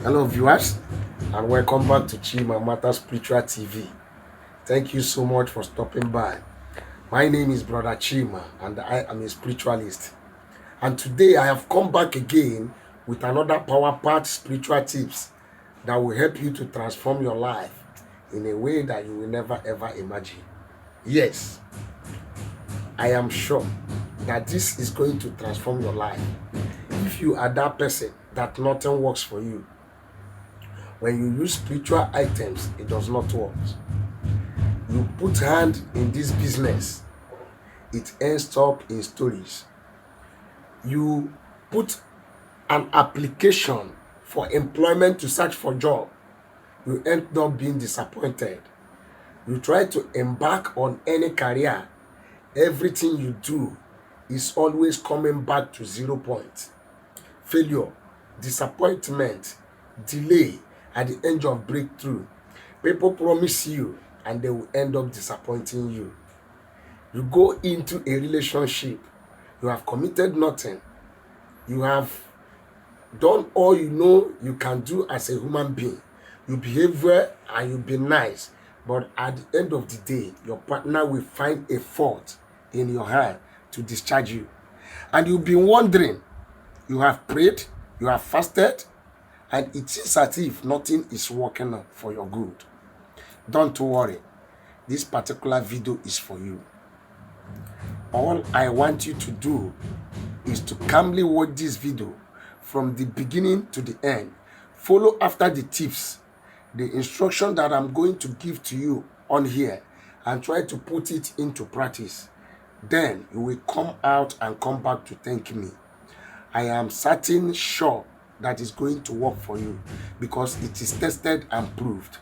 Hello, viewers, and welcome back to Chima Matter Spiritual TV. Thank you so much for stopping by. My name is Brother Chima, and I am a spiritualist. And today I have come back again with another power packed spiritual tips that will help you to transform your life in a way that you will never ever imagine. Yes, I am sure that this is going to transform your life. If you are that person that nothing works for you, when you use spiritual items, it does not work. You put hand in this business, it ends up in stories. You put an application for employment to search for job, you end up being disappointed. You try to embark on any career, everything you do is always coming back to 0 point. Failure, disappointment, delay at the end of breakthrough. People promise you and they will end up disappointing you. You go into a relationship, you have committed nothing. You have done all you know you can do as a human being. You behave well and you be nice. But at the end of the day, your partner will find a fault in your hand to discharge you. And you'll be wondering, you have prayed, you have fasted, and it is as if nothing is working out for your good. Don't worry. This particular video is for you. All I want you to do is to calmly watch this video from the beginning to the end. Follow after the tips, the instruction that I'm going to give to you on here, and try to put it into practice. Then you will come out and come back to thank me. I am certain sure that is going to work for you because it is tested and proved.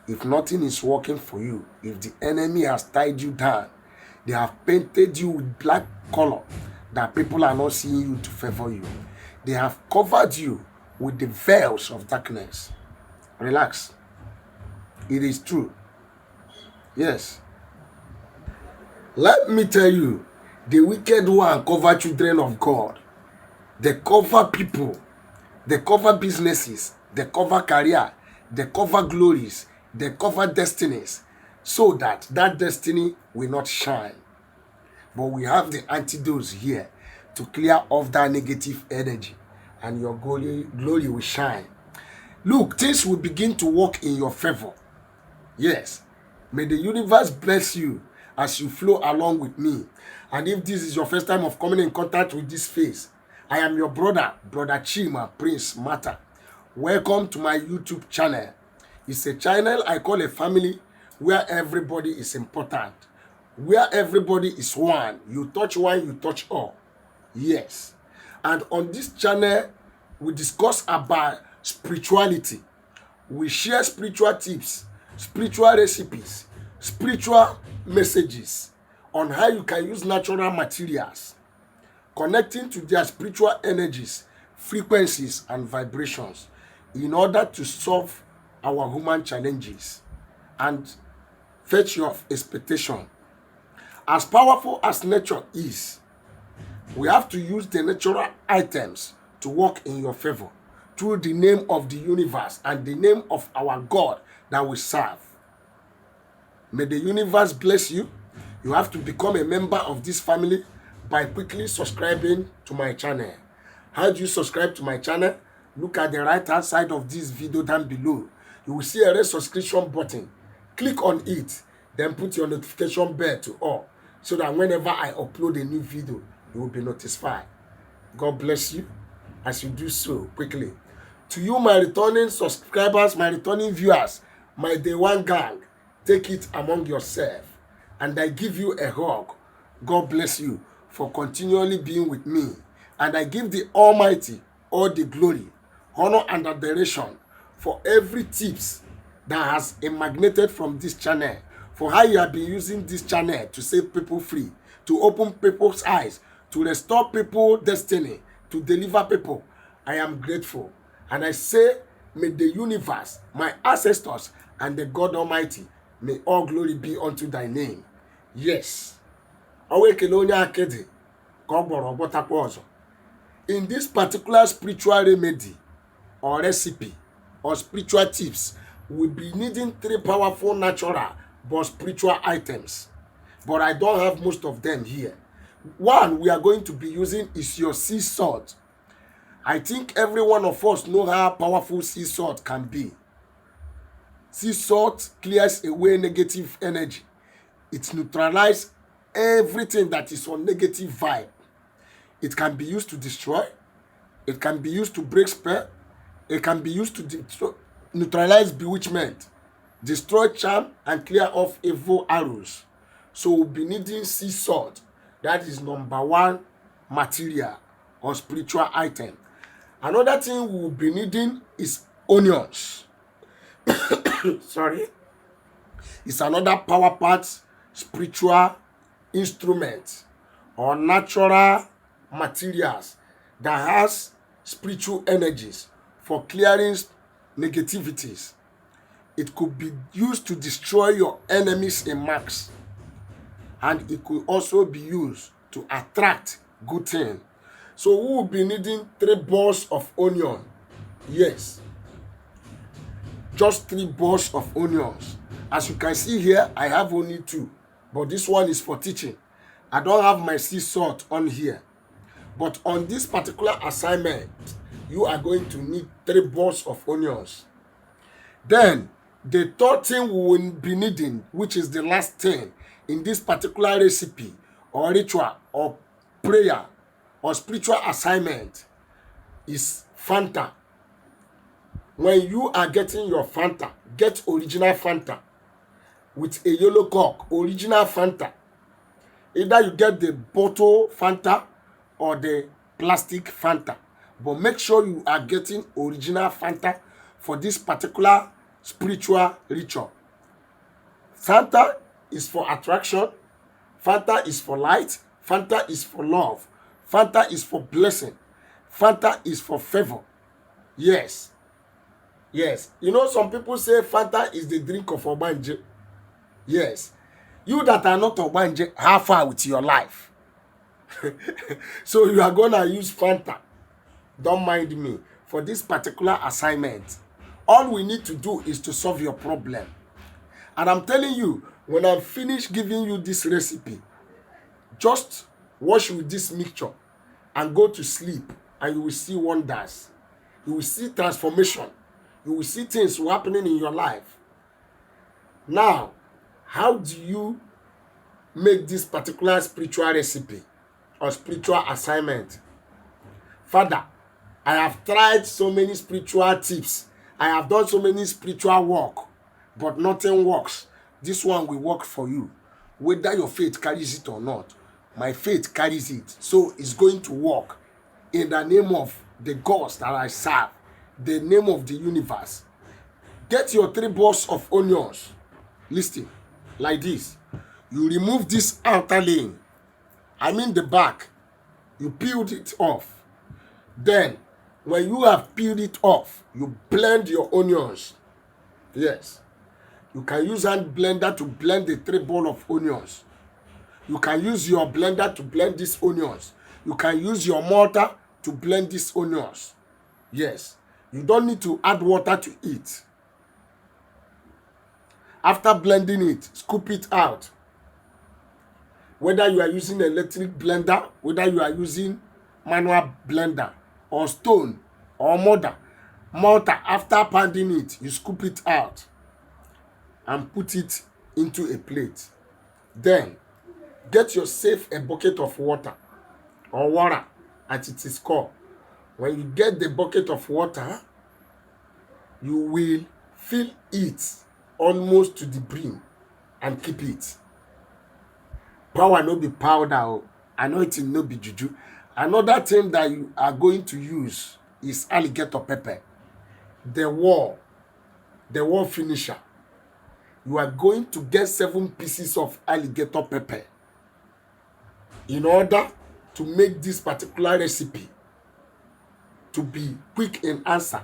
If nothing is working for you, if the enemy has tied you down, they have painted you with black color that people are not seeing you to favor you. They have covered you with the veils of darkness. Relax. It is true. Yes. Let me tell you, the wicked one cover children of God. They cover people. They cover businesses. They cover career. They cover glories. They cover destinies, so that destiny will not shine. But we have the antidotes here to clear off that negative energy, and your glory will shine. Look, things will begin to work in your favor. Yes. May the universe bless you as you flow along with me. And if this is your first time of coming in contact with this face, I am your brother Chima Prince Matter. Welcome to my YouTube channel. It's a channel I call a family where everybody is important, where everybody is one. You touch one, you touch all. Yes. And on this channel, we discuss about spirituality. We share spiritual tips, spiritual recipes, spiritual messages on how you can use natural materials, connecting to their spiritual energies, frequencies, and vibrations in order to solve our human challenges and fetch your expectation. As powerful as nature is, we have to use the natural items to work in your favor through the name of the universe and the name of our God that we serve. May the universe bless you. You have to become a member of this family by quickly subscribing to my channel. How do you subscribe to my channel? Look at the right hand side of this video down below. You will see a red subscription button. Click on it, then put your notification bell to all, so that whenever I upload a new video, you will be notified. God bless you as you do so quickly. To you, my returning subscribers, my returning viewers, my day one gang, take it among yourself, and I give you a hug. God bless you for continually being with me, and I give the Almighty all the glory, honor, and adoration for every tips that has emanated from this channel, for how you have been using this channel to set people free, to open people's eyes, to restore people's destiny, to deliver people. I am grateful. And I say, may the universe, my ancestors, and the God Almighty, may all glory be unto thy name. Yes. In this particular spiritual remedy or recipe, or spiritual tips, we'll be needing 3 powerful natural but spiritual items. But I don't have most of them here. One we are going to be using is your sea salt. I think every one of us know how powerful sea salt can be. Sea salt clears away negative energy. It neutralizes everything that is on negative vibe. It can be used to destroy. It can be used to break spell. It can be used to neutralize bewitchment, destroy charm, and clear off evil arrows. So we'll be needing sea salt. That is number 1 material or spiritual item. Another thing we'll be needing is onions. Sorry. It's another power part spiritual instrument or natural materials that has spiritual energies for clearing negativities. It could be used to destroy your enemies in max, and it could also be used to attract good things. So we will be needing 3 balls of onion. Yes, just 3 balls of onions. As you can see here, I have only 2, but this one is for teaching. I don't have my sea salt on here. But on this particular assignment, you are going to need 3 balls of onions. Then, the third thing we will be needing, which is the last thing in this particular recipe or ritual or prayer or spiritual assignment, is Fanta. When you are getting your Fanta, get original Fanta with a yellow cork, original Fanta. Either you get the bottle Fanta or the plastic Fanta, but make sure you are getting original Fanta for this particular spiritual ritual. Fanta is for attraction, Fanta is for light, Fanta is for love, Fanta is for blessing, Fanta is for favor. Yes. You know, some people say Fanta is the drink of Obanje. Yes. You that are not Obanje, how far with your life? So you are gonna use Fanta. Don't mind me. For this particular assignment, all we need to do is to solve your problem. And I'm telling you, when I'm finished giving you this recipe, just wash with this mixture and go to sleep, and you will see wonders. You will see transformation. You will see things happening in your life. Now, how do you make this particular spiritual recipe or spiritual assignment? Father, I have tried so many spiritual tips. I have done so many spiritual work, but nothing works. This one will work for you. Whether your faith carries it or not, my faith carries it. So it's going to work in the name of the gods that I serve, the name of the universe. Get your 3 balls of onions. Listen, like this. You remove this outer laying. I mean the back. You peeled it off. Then, when you have peeled it off, you blend your onions. Yes. You can use hand blender to blend the 3 balls of onions. You can use your blender to blend these onions. You can use your mortar to blend these onions. Yes. You don't need to add water to it. After blending it, scoop it out. Whether you are using electric blender, whether you are using manual blender or stone or mortar, after pounding it, you scoop it out and put it into a plate. Then, get yourself a bucket of water or water as it is called. When you get the bucket of water, you will fill it almost to the brim and keep it. Power no be powder, anointing no be juju. Another thing that you are going to use is alligator pepper. The wall finisher. You are going to get 7 pieces of alligator pepper in order to make this particular recipe to be quick in answer.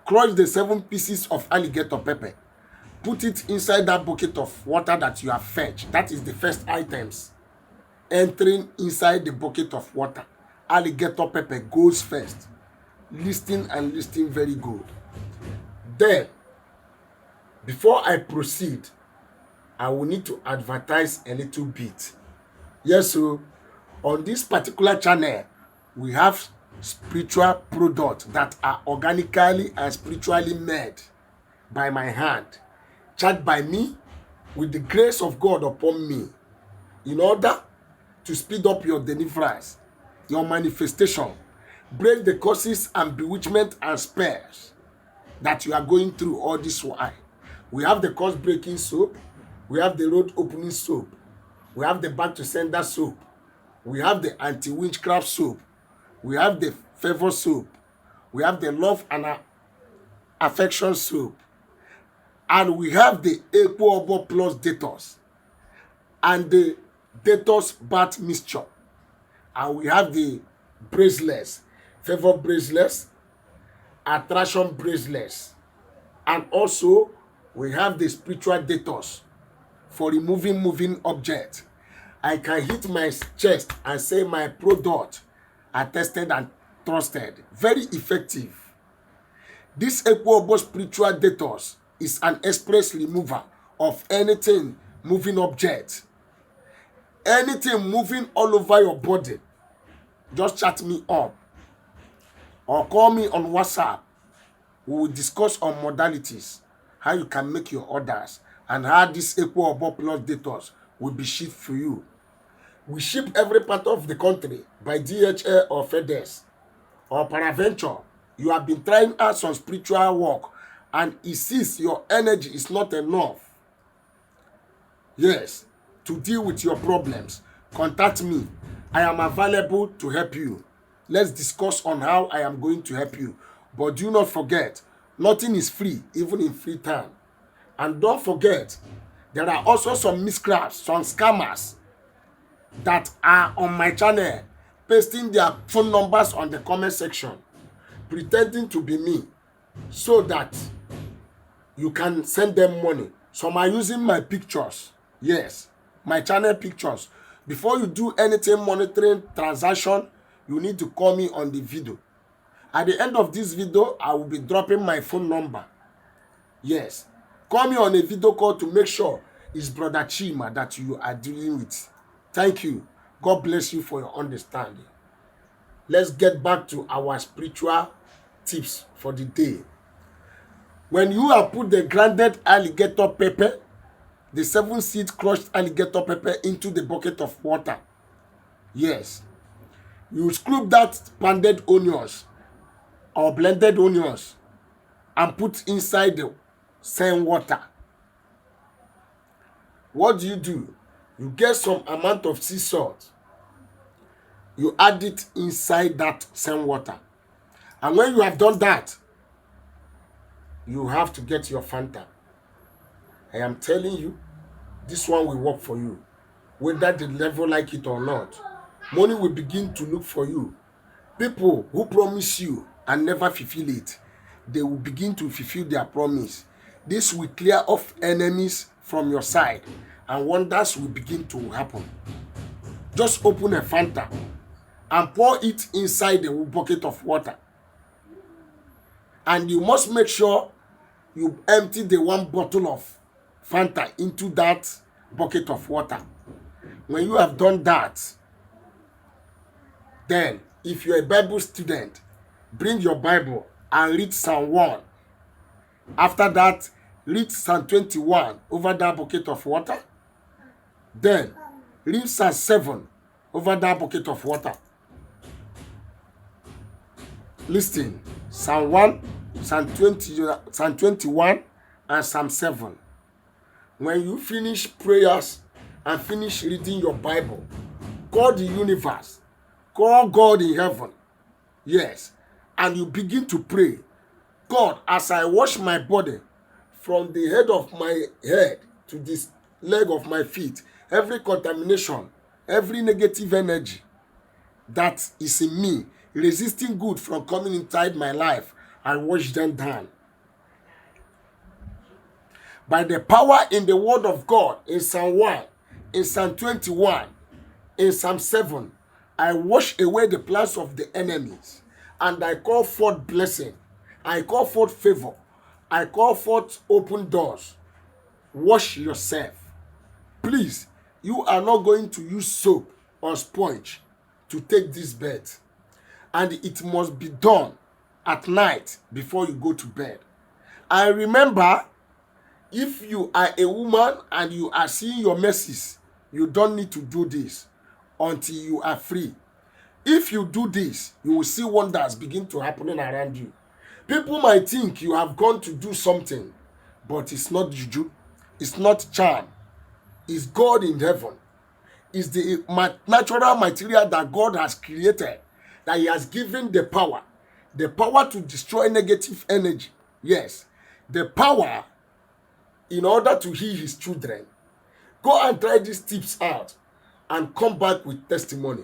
Crush the 7 pieces of alligator pepper. Put it inside that bucket of water that you have fetched. That is the first items. Entering inside the bucket of water. Alligator pepper goes first. Listing very good. Then, before I proceed, I will need to advertise a little bit. Yes, so on this particular channel, we have spiritual products that are organically and spiritually made by my hand, charged by me with the grace of God upon me, in order to speed up your deliverance, your manifestation, break the curses and bewitchment and spells that you are going through all this while. We have the curse breaking soap, we have the road opening soap, we have the back to sender soap, we have the anti-witchcraft soap, we have the favor soap, we have the love and affection soap, and we have the EPO-OBO plus DETOX and the DETOX bath mixture, and we have the bracelets, favor bracelets, attraction bracelets, and also we have the spiritual DETOX for removing moving objects. I can hit my chest and say my product are tested and trusted, very effective. This EPO-OBO spiritual DETOX is an express remover of anything moving object, anything moving all over your body. Just chat me up or call me on WhatsApp. We will discuss on modalities, how you can make your orders, and how this EPO-OBO plus DETOX will be shipped for you. We ship every part of the country by DHL or FedEx or Paraventure. You have been trying out some spiritual work and it sees your energy is not enough, yes, to deal with your problems. Contact me. I am available to help you. Let's discuss on how I am going to help you. But do not forget, nothing is free, even in free time. And don't forget, there are also some witchcrafts, some scammers that are on my channel, pasting their phone numbers on the comment section, pretending to be me, so that you can send them money. Some are using my pictures, yes, my channel pictures. Before you do anything monitoring transaction, you need to call me on the video. At the end of this video, I will be dropping my phone number. Yes, call me on a video call to make sure it's Brother Chima that you are dealing with. Thank you. God bless you for your understanding. Let's get back to our spiritual tips for the day. When you have put the grounded alligator pepper, the 7 seed crushed alligator pepper into the bucket of water, yes, you scrape that pounded onions or blended onions and put inside the same water. What do? You get some amount of sea salt. You add it inside that same water. And when you have done that, you have to get your Fanta. I am telling you, this one will work for you. Whether the devil like it or not, money will begin to look for you. People who promise you and never fulfill it, they will begin to fulfill their promise. This will clear off enemies from your side, and wonders will begin to happen. Just open a Fanta and pour it inside the bucket of water. And you must make sure you empty the 1 bottle of Fanta into that bucket of water. When you have done that, then if you're a Bible student, bring your Bible and read Psalm 1. After that, read Psalm 21 over that bucket of water. Then read Psalm 7 over that bucket of water. Listen, Psalm 1, Psalm 20, Psalm 21, and Psalm 7. When you finish prayers and finish reading your Bible, call the universe, call God in heaven, yes, and you begin to pray. God, as I wash my body from the head of my head to this leg of my feet, every contamination, every negative energy that is in me, resisting good from coming inside my life, I wash them down. By the power in the word of God, in Psalm 1, in Psalm 21, in Psalm 7, I wash away the plans of the enemies, and I call forth blessing, I call forth favor, I call forth open doors. Wash yourself. Please, you are not going to use soap or sponge to take this bath. And it must be done at night before you go to bed. And remember, if you are a woman and you are seeing your menses, you don't need to do this until you are free. If you do this, you will see wonders begin to happen around you. People might think you have gone to do something, but it's not juju, it's not charm, it's God in heaven. It's the natural material that God has created, that He has given the power to destroy negative energy. Yes, the power in order to heal His children. Go and try these tips out and come back with testimony.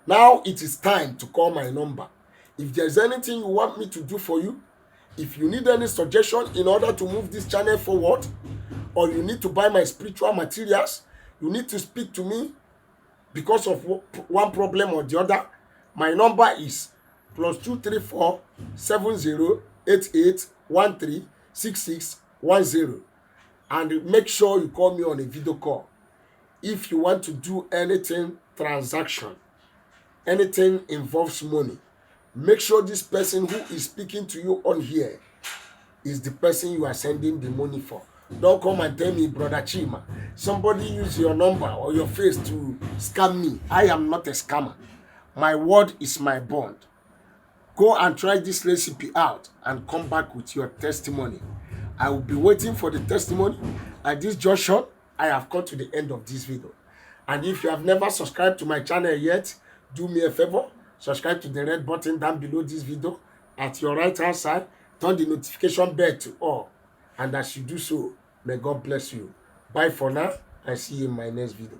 Now it is time to call my number. If there's anything you want me to do for you, if you need any suggestion in order to move this channel forward, or you need to buy my spiritual materials, you need to speak to me because of one problem or the other, my number is +234 7088136610. And make sure you call me on a video call. If you want to do anything transaction, anything involves money, make sure this person who is speaking to you on here is the person you are sending the money for. Don't come and tell me, Brother Chima, somebody use your number or your face to scam me. I am not a scammer. My word is my bond. Go and try this recipe out and come back with your testimony. I will be waiting for the testimony. At this junction, I have come to the end of this video. And if you have never subscribed to my channel yet, do me a favor, subscribe to the red button down below this video. At your right hand side, turn the notification bell to all. And as you do so, may God bless you. Bye for now, and see you in my next video.